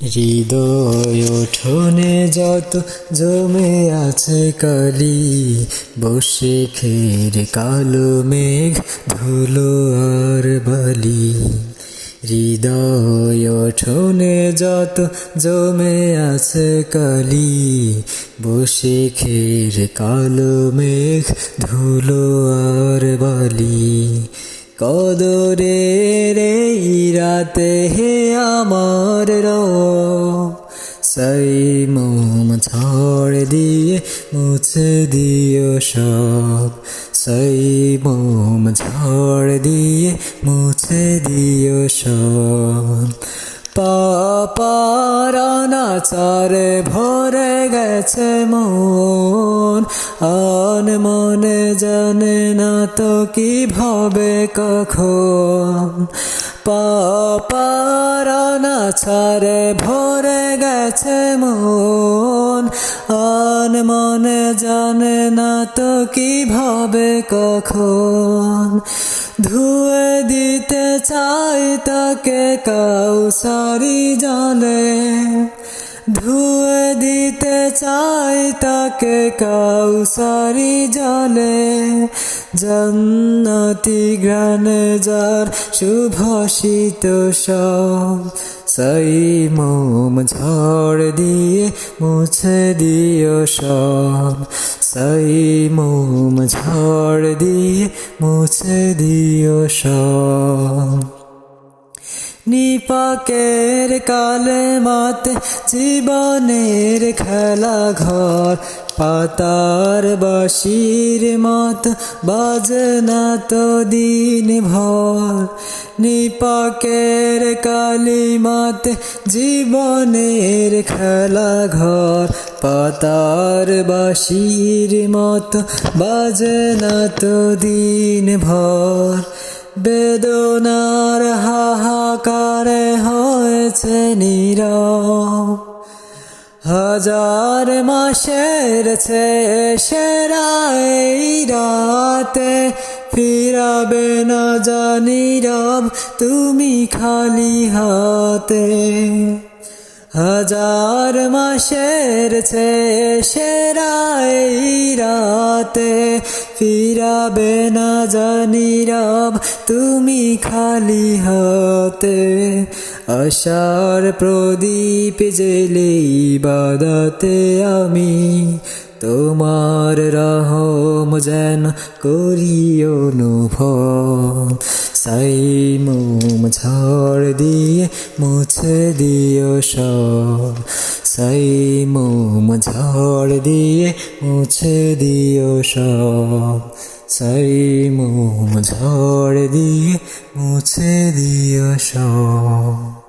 হৃদয় উঠোনে যত জমে আছে কালি, বসে খের কালো মেঘ ধুলো আর বালি। হৃদয় উঠোনে যত জমে আছে কালি, বসে খের কালো মেঘ ধুলো আর বালি। কদরের এই রাতে হে আমার রব, সেই মোম ঝড় দিয়ে মুছে দিও সব, সেই মোম ঝড় দিয়ে মুছে দিও সব। পাপার অনাচারে ভরে গেছে মন, মনে জানে না তো কিভাবে কখন। পাপার অনাচারে ভরে গেছে মন, মনে জানে না তো কিভাবে কখন। ধুয়ে দিতে চাই তাকে কাউসারি জলে, ধুয়ে দিতে চাই তাকে কাউসারি জলে। জান্নাতি ঘ্রাণে যার সুভাষিত সব, সেই মোম ঝড় দিয়ে মুছে দিও সব, সেই মোম ঝড় দিয়ে মুছে দিও সব। নিপাকের কালেমাতে জীবনের খেলা ঘর, পাতার বাঁশির মত বাজে না তো দিন ভর। নিপাকের কালিমাতে জীবনের খেলা ঘর, পাতার বাঁশির মত বাজে না তো দিন ভর। বেদনার হাহাকারে হয়েছে নীরব, হাজার মাসের চেয়ে সেরা এই রাতে। ফিরাবে না জানি রব তুমি খালি হাতে, হাজার মাসের চেয়ে সেরা এই রাতে। ফিরাবে না জানি রব তুমি খালি হাতে। আশার প্রদীপ জেলে ইবাদতে আমি, তোমার রহম যেন করি অনুভব। সেই মোম ঝড় দিয়ে মুছে দিও সব, সেই মোম ঝড় দিয়ে মুছে দিও সব, সেই মোম ঝড় দিয়ে মুছে দিও সব।